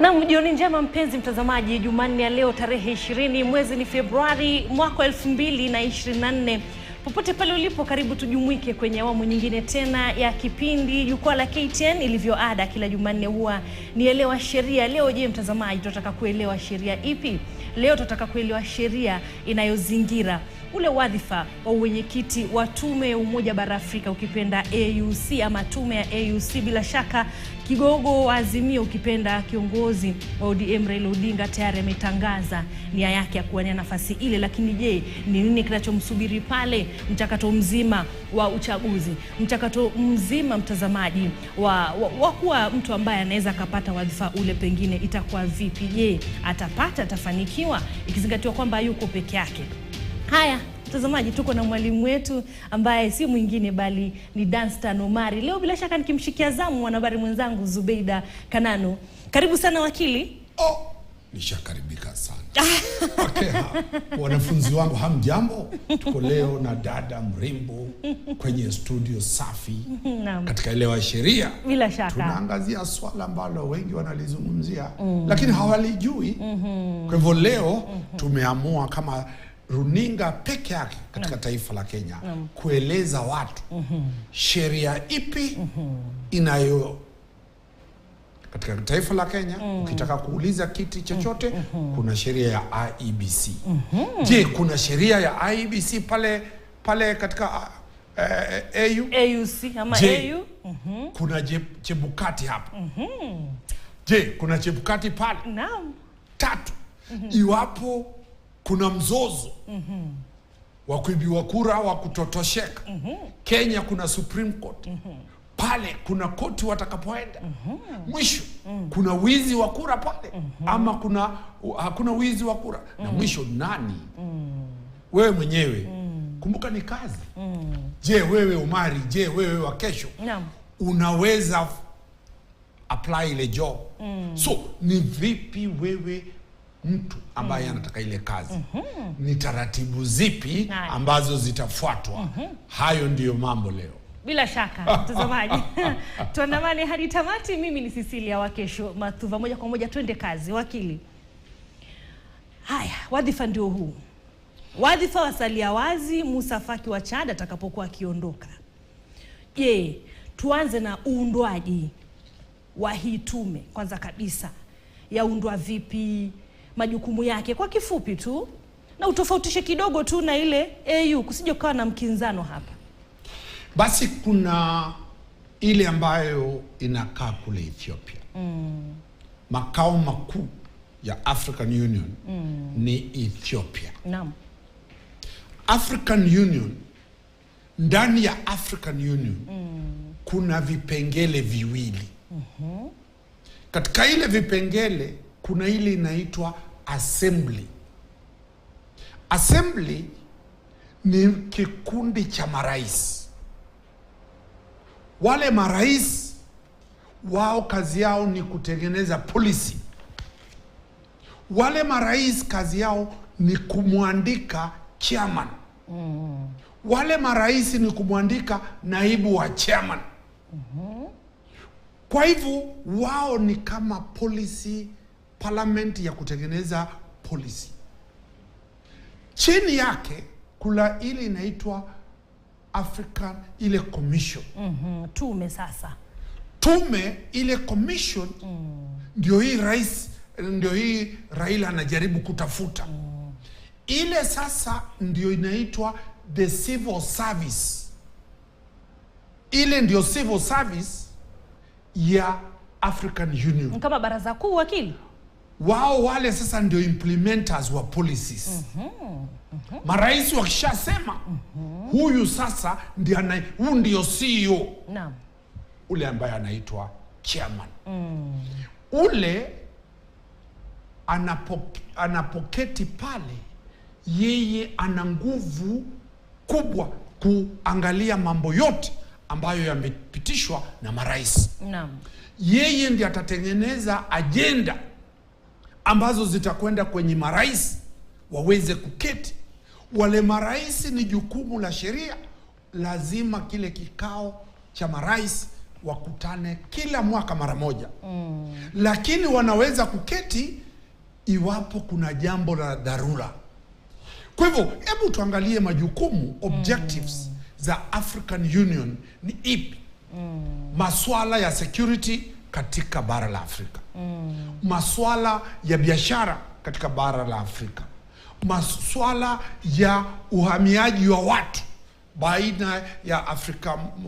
Na jioni njema mpenzi mtazamaji, Jumanne ya leo tarehe 20 mwezi ni Februari mwaka 2024. Popote pale ulipo, karibu tujumuike kwenye awamu nyingine tena ya kipindi Jukwaa la KTN. Ilivyoada kila Jumanne huwa ni Elewa Sheria. Leo je mtazamaji, tunataka kuelewa sheria ipi? Leo tunataka kuelewa sheria inayozingira ule wadhifa wa uenyekiti wa tume ya Umoja Bara Afrika, ukipenda AUC ama tume ya AUC. Bila shaka kigogo wa Azimio, ukipenda kiongozi wa ODM Raila Odinga, tayari ametangaza nia yake ya kuwania nafasi ile. Lakini je, ni nini kinachomsubiri pale? Mchakato mzima wa uchaguzi, mchakato mzima mtazamaji wa kuwa mtu ambaye anaweza akapata wadhifa ule, pengine itakuwa vipi? Je, atapata, atafanikiwa, ikizingatiwa kwamba yuko peke yake? Haya mtazamaji, tuko na mwalimu wetu ambaye si mwingine bali ni Danstan Omari. Leo bila shaka nikimshikia zamu mwanahabari mwenzangu Zubeida Kanano. Karibu sana wakili. Nishakaribika sana. Okay, wanafunzi wangu hamjambo. Tuko leo na dada mrembo kwenye studio safi katika Elewa Sheria. Bila shaka tunaangazia swala ambalo wengi wanalizungumzia lakini hawalijui. Kwa hivyo leo tumeamua kama runinga peke yake katika taifa la Kenya kueleza watu sheria ipi inayo katika taifa la Kenya. Ukitaka kuuliza kiti chochote kuna sheria ya IEBC. Je, kuna sheria ya IEBC pale katika AUC ama AU? Kuna Chebukati hapa. Je, kuna Chebukati pale? Naam. Tatu, iwapo kuna mzozo wa kuibiwa kura wa kutotosheka, Kenya kuna Supreme Court. Pale kuna koti watakapoenda. Mwisho kuna wizi wa kura pale ama hakuna wizi wa kura. Na mwisho nani? Wewe mwenyewe. Kumbuka ni kazi. Je, wewe Omari, je wewe wa kesho unaweza apply ile job? So ni vipi wewe mtu ambaye anataka ile kazi? Ni taratibu zipi ambazo zitafuatwa? Hayo ndiyo mambo leo. Bila shaka mtazamaji, tuandamane hadi tamati. Mimi ni Cecilia wa kesho Mathuva. Moja kwa moja twende kazi. Wakili, haya, wadhifa ndio huu. Wadhifa wasalia wazi Musa Faki wa Chad atakapokuwa akiondoka. Je, tuanze na uundwaji wa hii tume. Kwanza kabisa, yaundwa vipi? Majukumu yake kwa kifupi tu, na utofautishe kidogo tu na ile AU, kusije kuwa na mkinzano hapa. Basi kuna ile ambayo inakaa kule Ethiopia. Makao makuu ya African Union ni Ethiopia. Naam. African Union, ndani ya African Union kuna vipengele viwili. Katika ile vipengele kuna ile inaitwa assembly. Assembly ni kikundi cha marais. Wale marais wao kazi yao ni kutengeneza policy. Wale marais kazi yao ni kumwandika chairman. Wale marais ni kumwandika naibu wa chairman. Kwa hivyo wao ni kama policy parliament ya kutengeneza policy. Chini yake kuna ile inaitwa African ile commission. Tume sasa. Tume ile commission ndio hii rais, ndio hii Raila anajaribu kutafuta. Ile sasa ndio inaitwa the civil service. Ile ndio civil service ya African Union. Kama baraza kuu, wakili. Wao wale sasa ndio implementers wa policies. Marais wakishasema huyu sasa huyu ndio CEO. Naam. Ule ambaye anaitwa chairman. Ule anapoketi pale, yeye ana nguvu kubwa kuangalia mambo yote ambayo yamepitishwa na marais. Naam. Yeye ndiye atatengeneza agenda ambazo zitakwenda kwenye marais waweze kuketi. Wale marais ni jukumu la sheria, lazima kile kikao cha marais wakutane kila mwaka mara moja. Lakini wanaweza kuketi iwapo kuna jambo la dharura. Kwa hivyo, hebu tuangalie majukumu, objectives za African Union ni ipi? Masuala ya security katika bara la Afrika. Masuala ya biashara katika bara la Afrika. Masuala ya uhamiaji wa watu baina ya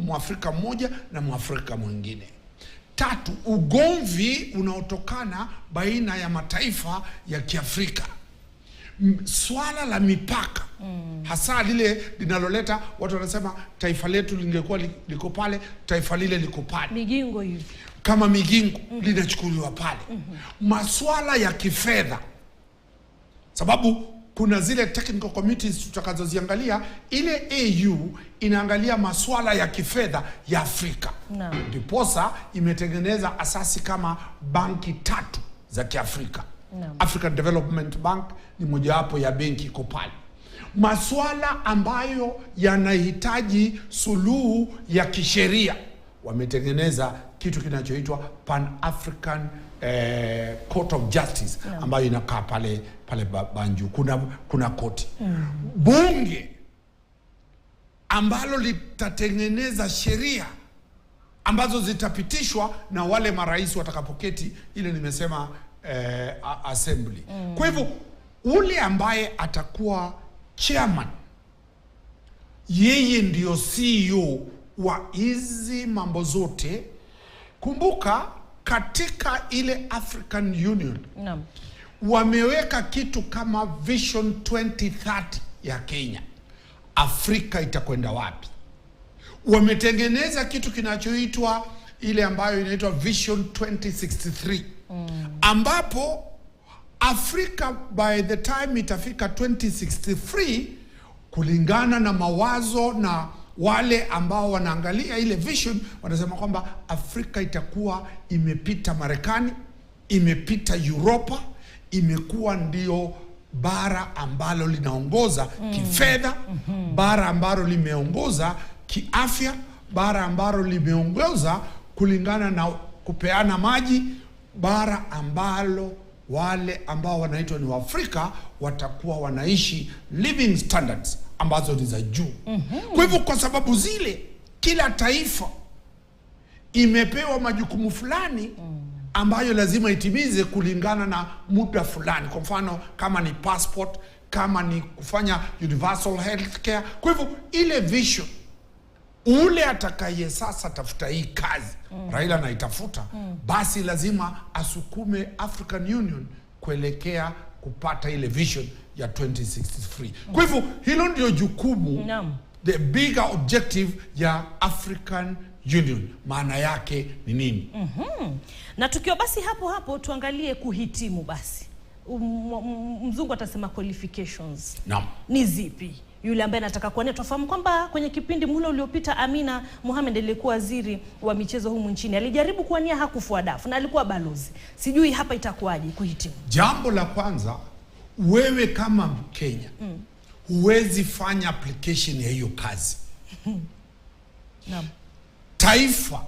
Mwafrika mmoja na Mwafrika mwingine. 3, ugomvi unaotokana baina ya mataifa ya Kiafrika. Swala la mipaka, hasa lile linaloleta watu wanasema taifa letu lingekuwa liko pale, taifa lile liko pale. Migingo hivi. Kama migingo linachukuliwa pale. Maswala ya kifedha. Sababu kuna zile technical committees tutakazoziangalia, ile AU inaangalia maswala ya kifedha ya Afrika. Ndiposa imetengeneza asasi kama banki 3 za Kiafrika. African Development Bank ni mojawapo ya benki iko pale. Maswala ambayo yanahitaji suluhu ya kisheria, wametengeneza kitu kinachoitwa Pan African Court of Justice ambayo inakaa pale Banjul. Kuna koti. Bunge ambalo litatengeneza sheria ambazo zitapitishwa na wale marais watakapoketi, ile nimesema assembly. Kwa hivyo ule ambaye atakuwa chairman, yeye ndio CEO wa hizi mambo zote. Kumbuka katika ile African Union wameweka kitu kama Vision 2030 ya Kenya. Afrika itakwenda wapi? Wametengeneza kitu kinachoitwa ile ambayo inaitwa Vision 2063. Ambapo Afrika by the time itafika 2063, kulingana na mawazo na wale ambao wanaangalia ile vision, wanasema kwamba Afrika itakuwa imepita Marekani, imepita Europa, imekuwa ndio bara ambalo linaongoza kifedha, bara ambalo limeongoza kiafya, bara ambalo limeongoza kulingana na kupeana maji, bara ambalo wale ambao wanaitwa ni Waafrika watakuwa wanaishi living standards ambazo ni za juu. Kwa hivyo kwa sababu zile, kila taifa imepewa majukumu fulani ambayo lazima itimize kulingana na muda fulani. Kwa mfano kama ni passport, kama ni kufanya universal health care. Kwa hivyo ile vision, ule atakaye sasa tafuta hii kazi, Raila anaitafuta, basi lazima asukume African Union kuelekea kupata ile vision ya 2063. Kwa hivyo hilo ndio jukumu, the bigger objective ya African Union. Maana yake ni nini? Na tukiwa basi hapo tuangalie kuhitimu basi. Mzungu atasema qualifications. Ni zipi? Yule ambaye anataka kuania, tufahamu kwamba kwenye kipindi mhula uliopita Amina Mohamed aliyekuwa waziri wa michezo humu nchini alijaribu kuania, hakufua dafu na alikuwa balozi. Sijui hapa itakuwaje kuhitimu. Jambo la kwanza, wewe kama Mkenya huwezi fanya application ya hiyo kazi. Taifa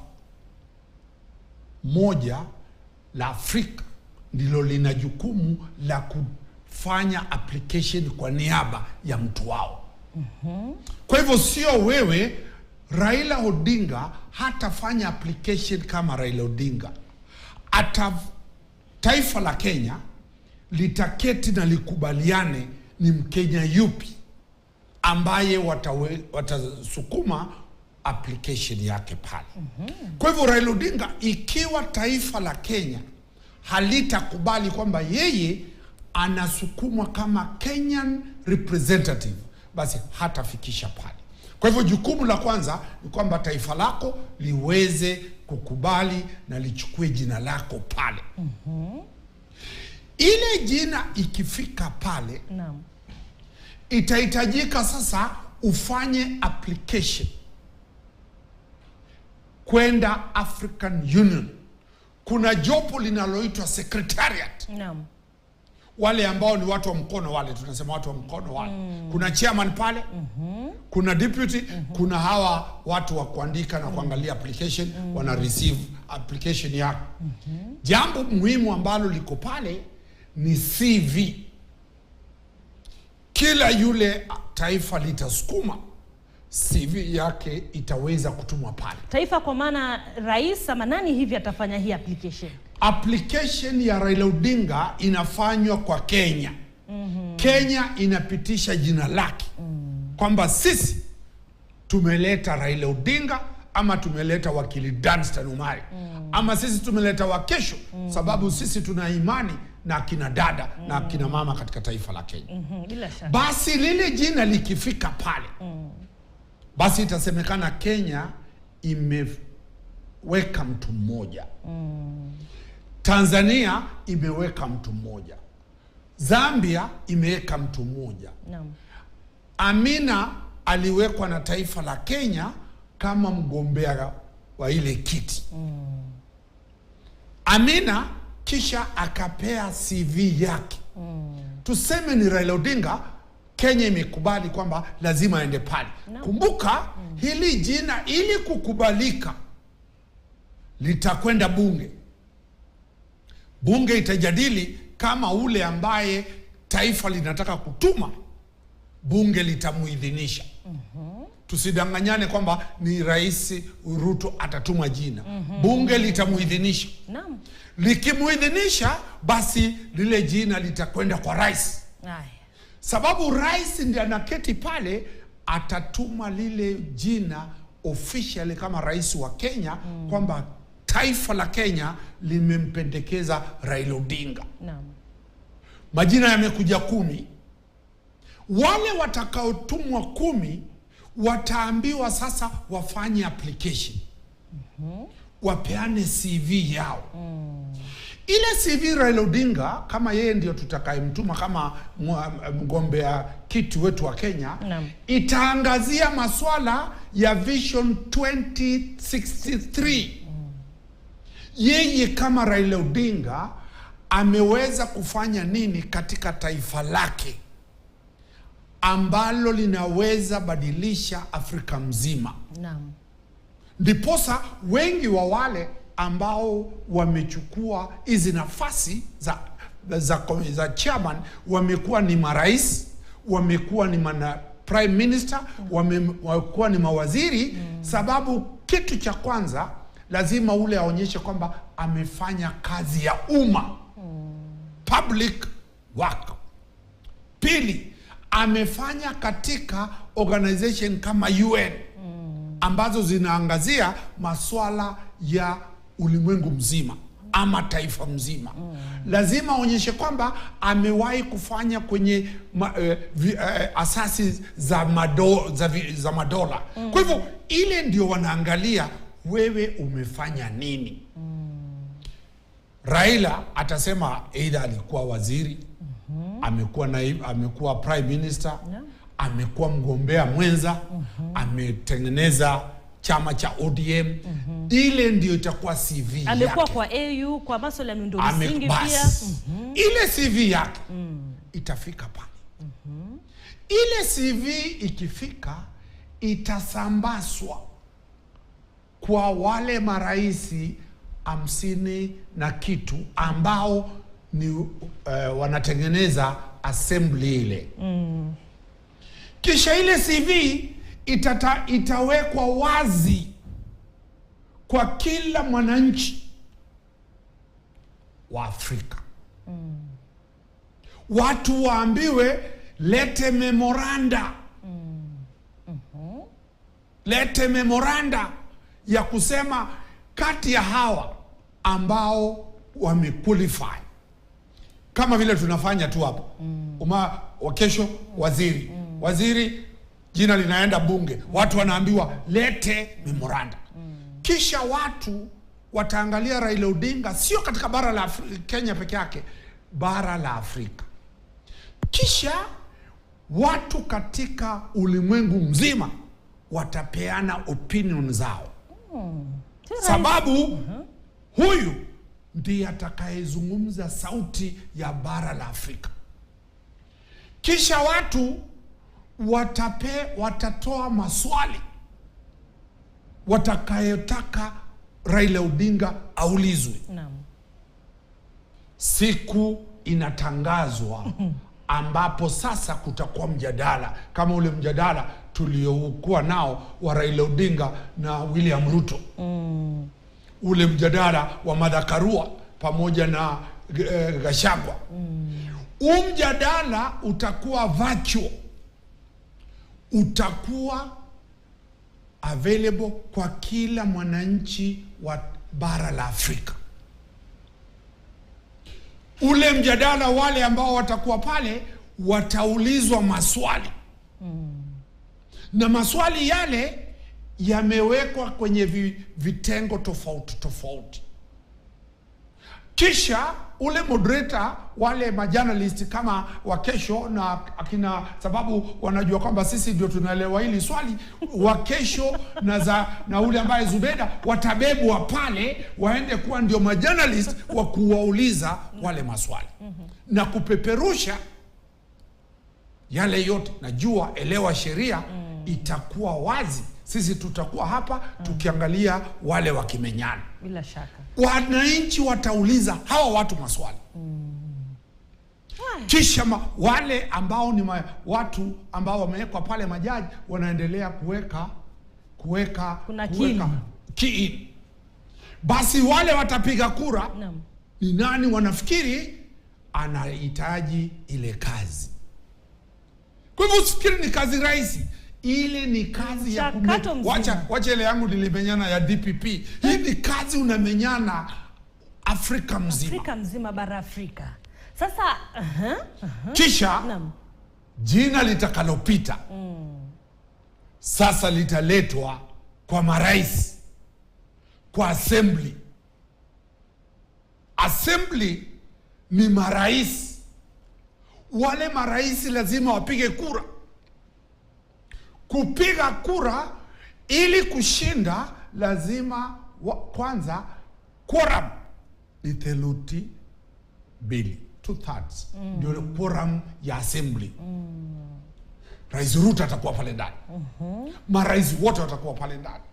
moja la Afrika ndilo lina jukumu la kufanya application kwa niaba ya mtu wao. Kwa hivyo sio wewe. Raila Odinga hatafanya application kama Raila Odinga. Taifa la Kenya litaketi na likubaliane ni Mkenya yupi ambaye watasukuma application yake pale. Kwa hivyo Raila Odinga, ikiwa taifa la Kenya halitakubali kwamba yeye anasukumwa kama Kenyan representative, basi hatafikisha pale. Kwa hivyo jukumu la kwanza ni kwamba taifa lako liweze kukubali na lichukue jina lako pale. Ile jina ikifika pale, itahitajika sasa ufanye application kwenda African Union. Kuna jopo linaloitwa secretariat. wale ambao ni watu wa mkono, wale tunasema watu wa mkono wale. Kuna chairman pale, kuna deputy, kuna hawa watu wa kuandika na kuangalia application, wana receive application yako. Jambo muhimu ambalo liko pale ni CV. Kila yule taifa litasukuma CV yake itaweza kutumwa pale. Taifa kwa maana rais ama nani hivi atafanya hii application? Application ya Raila Odinga inafanywa kwa Kenya. Kenya inapitisha jina lake kwamba sisi tumeleta Raila Odinga, ama tumeleta wakili Danstan Umari, ama sisi tumeleta Wakesho, sababu sisi tuna imani na kina dada na kina mama katika taifa la Kenya. Bila shaka. Basi lile jina likifika pale, basi itasemekana Kenya imeweka mtu mmoja. Tanzania imeweka mtu mmoja. Zambia imeweka mtu mmoja. Naam. Amina aliwekwa na taifa la Kenya kama mgombea wa ile kiti. Amina kisha akapea CV yake. Tuseme ni Raila Odinga, Kenya imekubali kwamba lazima aende pale. Kumbuka hili jina ili kukubalika litakwenda bunge. Bunge itajadili kama ule ambaye taifa linataka kutuma, bunge litamuidhinisha. Tusidanganyane kwamba ni Rais Ruto atatuma jina. Bunge litamuidhinisha. Naam. Likimuidhinisha, basi lile jina litakwenda kwa rais. Sababu rais ndiye anaketi pale, atatuma lile jina officially kama rais wa Kenya kwamba taifa la Kenya limempendekeza Raila Odinga. Naam. Majina yamekuja 10. Wale watakaotumwa 10 wataambiwa sasa wafanye application. Wapeane CV yao. Ile CV Raila Odinga, kama yeye ndio tutakayemtuma kama mgombea kiti wetu wa Kenya, itaangazia maswala ya Vision 2063. Yeye kama Raila Odinga ameweza kufanya nini katika taifa lake ambalo linaweza badilisha Afrika mzima. Naam. Ndiposa wengi wa wale ambao wamechukua hizi nafasi za chairman wamekuwa ni marais, wamekuwa ni prime minister, wamekuwa ni mawaziri. Sababu kitu cha kwanza lazima ule aonyeshe kwamba amefanya kazi ya umma, public work. Pili, amefanya katika organization kama UN ambazo zinaangazia maswala ya ulimwengu mzima ama taifa mzima. Lazima aonyeshe kwamba amewahi kufanya kwenye asasi za madola. Kwa hivyo ile ndio wanaangalia, wewe umefanya nini? Raila atasema either alikuwa waziri, amekuwa prime minister, amekuwa mgombea mwenza, ametengeneza chama cha ODM. Ile ndio itakuwa CV yake. Amekuwa kwa AU kwa masuala ya miundo msingi pia. Ile CV yake itafika pale. Ile CV ikifika itasambaswa kwa wale maraisi 50 na kitu ambao ni wanatengeneza assembly ile. Kisha ile CV itawekwa wazi kwa kila mwananchi wa Afrika. Watu waambiwe lete memoranda. Lete memoranda ya kusema kati ya hawa ambao wamequalify, kama vile tunafanya tu hapo. Kesho waziri, waziri jina linaenda bunge, watu wanaambiwa lete memoranda. Kisha watu wataangalia Raila Odinga sio katika bara la Kenya peke yake, bara la Afrika. Kisha watu katika ulimwengu mzima watapeana opinion zao. Sababu huyu ndiye atakayezungumza sauti ya bara la Afrika. Kisha watu watatoa maswali watakayotaka Raila Odinga aulizwe. Naam. Siku inatangazwa ambapo sasa kutakuwa mjadala kama ule mjadala tuliokuwa nao wa Raila Odinga na William Ruto. Ule mjadala wa Martha Karua pamoja na Gachagua. Mjadala utakuwa virtual. Utakuwa available kwa kila mwananchi wa bara la Afrika. Ule mjadala, wale ambao watakuwa pale wataulizwa maswali. Na maswali yale yamewekwa kwenye vitengo tofauti tofauti. Kisha ule moderator, wale majournalist kama wa Kesho na akina, sababu wanajua kwamba sisi ndio tunaelewa hili swali, wa Kesho na ule ambaye Zubeda watabebwa pale waende kuwa ndio majournalist wa kuwauliza wale maswali na kupeperusha yale yote. Najua Elewa Sheria itakuwa wazi. Sisi tutakuwa hapa tukiangalia wale wakimenyana. Bila shaka. Wananchi watauliza hawa watu maswali. Kisha wale ambao ni watu ambao wamewekwa pale, majaji wanaendelea kuweka kiini. Basi wale watapiga kura. Ni nani wanafikiri anahitaji ile kazi. Kwa hivyo usifikiri ni kazi rahisi. Ile ni kazi ya wacha ile yangu nilimenyana ya DPP. Hii ni kazi unamenyana Afrika mzima. Afrika mzima, bara Afrika. Sasa kisha jina litakalopita sasa litaletwa kwa marais, kwa assembly. Assembly ni marais. Wale marais lazima wapige kura. Kupiga kura ili kushinda lazima kwanza quorum ni theluthi mbili, 2/3. Ndio quorum ya assembly. Rais Ruto atakuwa pale ndani. Marais wote watakuwa pale ndani.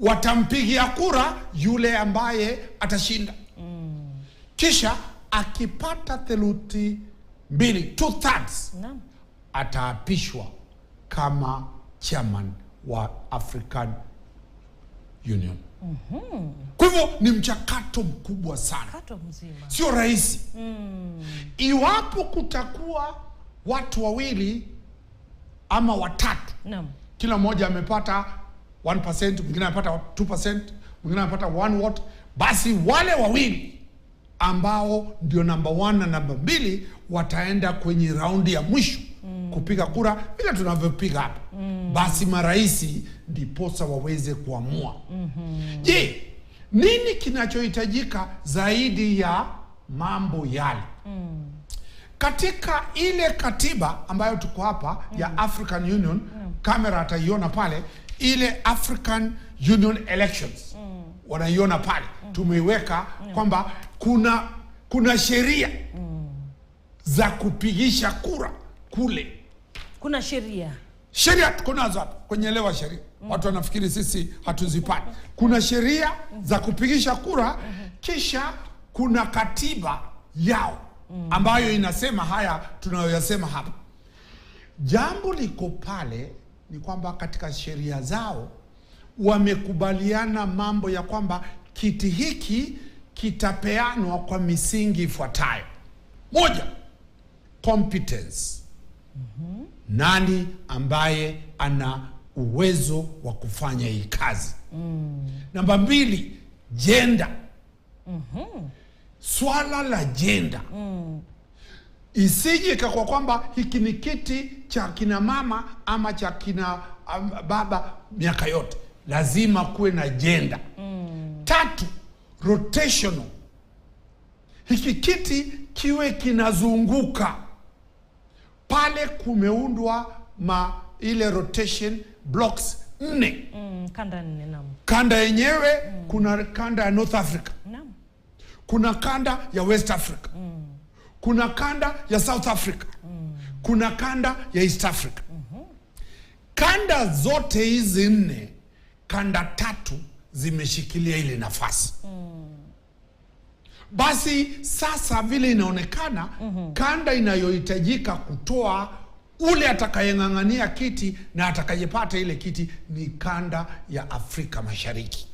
Watampigia kura yule ambaye atashinda. Kisha akipata theluthi mbili, 2/3, ataapishwa kama chairman wa African Union. Kwa hivyo ni mchakato mkubwa sana. Mchakato mzima. Sio rahisi. Iwapo kutakuwa watu wawili ama watatu, kila mmoja amepata 1%, mwingine amepata 2%, mwingine amepata 1 vote, basi wale wawili ambao ndio number 1 na number 2 wataenda kwenye raundi ya mwisho kupiga kura bila tunavyopiga hapa. Basi maraisi ndiposa waweze kuamua. Je, nini kinachohitajika zaidi ya mambo yale? Katika ile katiba ambayo tuko hapa ya African Union, kamera ataiona pale, ile African Union elections wanaiona pale. Tumeiweka kwamba kuna sheria za kupigisha kura kule. Kuna sheria tuko nazo hapa kwenye Elewa Sheria. Watu wanafikiri sisi hatuzipati. Kuna sheria za kupigisha kura. Kisha kuna katiba yao ambayo inasema haya tunayoyasema hapa. Jambo liko pale ni kwamba katika sheria zao wamekubaliana mambo ya kwamba kiti hiki kitapeanwa kwa misingi ifuatayo. Moja, competence. Nani ambaye ana uwezo wa kufanya hii kazi. Namba 2, gender. Swala la gender isije kwa kwamba hiki ni kiti cha kina mama ama cha kina baba miaka yote. Lazima kuwe na gender. 3, rotational. Hiki kiti kiwe kinazunguka. Pale kumeundwa ile rotation blocks 4. Kanda 4, naam. Kanda yenyewe kuna kanda ya North Africa. Naam. kuna kanda ya West Africa, kuna kanda ya South Africa, kuna kanda ya East Africa. Kanda zote hizi 4, kanda 3 zimeshikilia ile nafasi. Basi sasa vile inaonekana kanda inayohitajika kutoa ule atakayeng'ang'ania kiti na atakayepata ile kiti ni kanda ya Afrika Mashariki.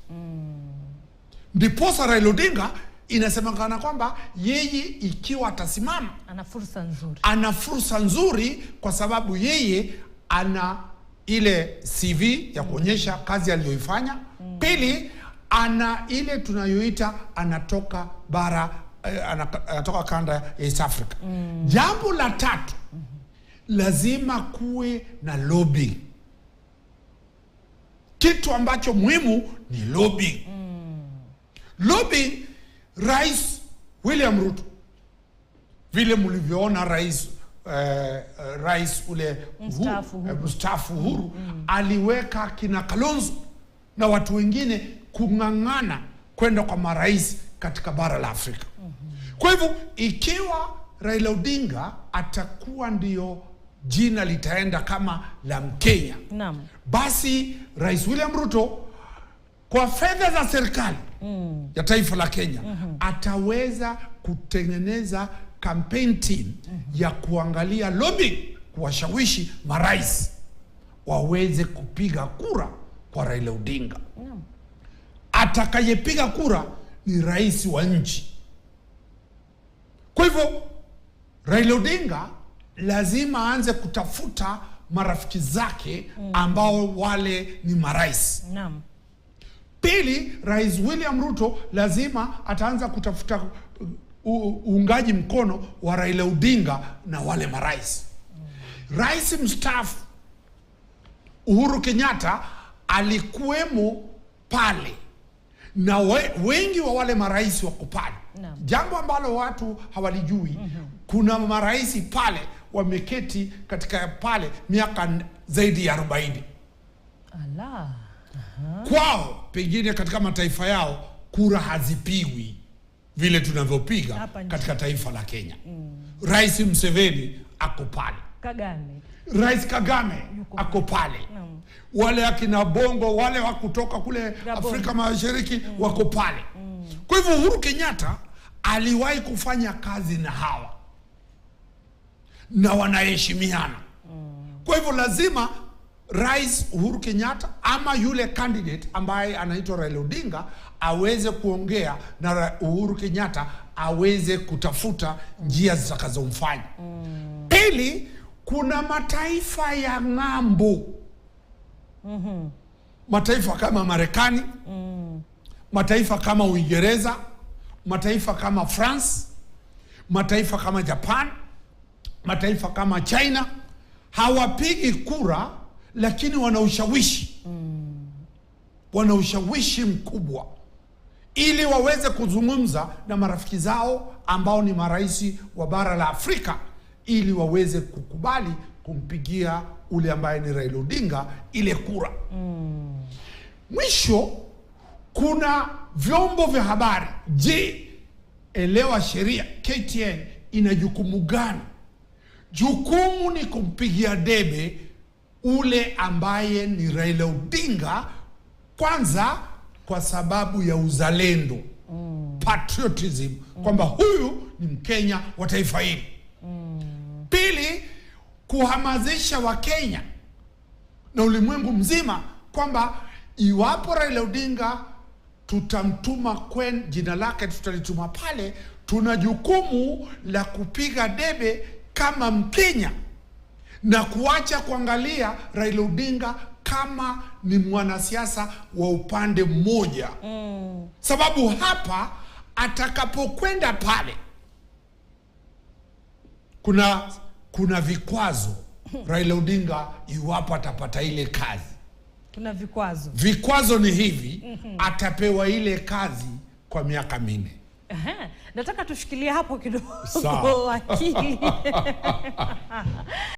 Ndiposa Raila Odinga inasemekana kwamba yeye ikiwa atasimama ana fursa nzuri kwa sababu yeye ana ile CV ya kuonyesha kazi aliyoifanya. Pili, ana ile tunayoita anatoka anatoka kanda ya East Africa. Jambo la 3, lazima kuwe na lobby. Kitu ambacho muhimu ni lobby. Lobby, Rais William Ruto, vile mlivyoona rais ule mstaafu Uhuru aliweka kina Kalonzo na watu wengine kung'ang'ana kwenda kwa marais katika bara la Afrika. Kwa hivyo ikiwa Raila Odinga atakuwa ndio jina litaenda kama la Mkenya, basi Rais William Ruto kwa fedha za serikali ya taifa la Kenya ataweza kutengeneza campaign team ya kuangalia lobby, kuwashawishi marais waweze kupiga kura kwa Raila Odinga. Atakayepiga kura ni rais wa nchi. Kwa hivyo Raila Odinga lazima aanze kutafuta marafiki zake ambao wale ni marais. Pili, Rais William Ruto lazima ataanza kutafuta uungaji mkono wa Raila Odinga na wale marais. Rais mstaafu Uhuru Kenyatta alikuwemo pale na wengi wa wale marais wako pale. Jambo ambalo watu hawalijui, kuna marais pale wameketi katika pale miaka zaidi ya 40. Kwao pengine katika mataifa yao kura hazipigwi vile tunavyopiga katika taifa la Kenya. Rais Museveni ako pale. Rais Kagame ako pale. Wale akina Bongo, wale wa kutoka kule Afrika Mashariki wako pale. Kwa hivyo Uhuru Kenyatta aliwahi kufanya kazi na hawa na wanaheshimiana. Kwa hivyo lazima Rais Uhuru Kenyatta ama yule candidate ambaye anaitwa Raila Odinga aweze kuongea na Uhuru Kenyatta, aweze kutafuta njia zitakazomfanya. Pili, kuna mataifa ya ng'ambo. Mataifa kama Marekani, mataifa kama Uingereza, mataifa kama France, mataifa kama Japan, mataifa kama China hawapigi kura, lakini wana ushawishi. Wana ushawishi mkubwa ili waweze kuzungumza na marafiki zao ambao ni marais wa bara la Afrika, ili waweze kukubali kumpigia ule ambaye ni Raila Odinga ile kura. Mwisho, kuna vyombo vya habari. Je, Elewa Sheria KTN ina jukumu gani? Jukumu ni kumpigia debe ule ambaye ni Raila Odinga, kwanza kwa sababu ya uzalendo, patriotism, kwamba huyu ni Mkenya wa taifa hili. Pili, kuhamasisha Wakenya na ulimwengu mzima kwamba iwapo Raila Odinga tutamtuma jina lake tutalituma pale, tuna jukumu la kupiga debe kama Mkenya na kuacha kuangalia Raila Odinga kama ni mwanasiasa wa upande mmoja. Sababu hapa atakapokwenda pale kuna vikwazo. Raila Odinga iwapo atapata ile kazi, kuna vikwazo. Vikwazo ni hivi, atapewa ile kazi kwa miaka 4. Nataka tushikilie hapo kidogo wakili.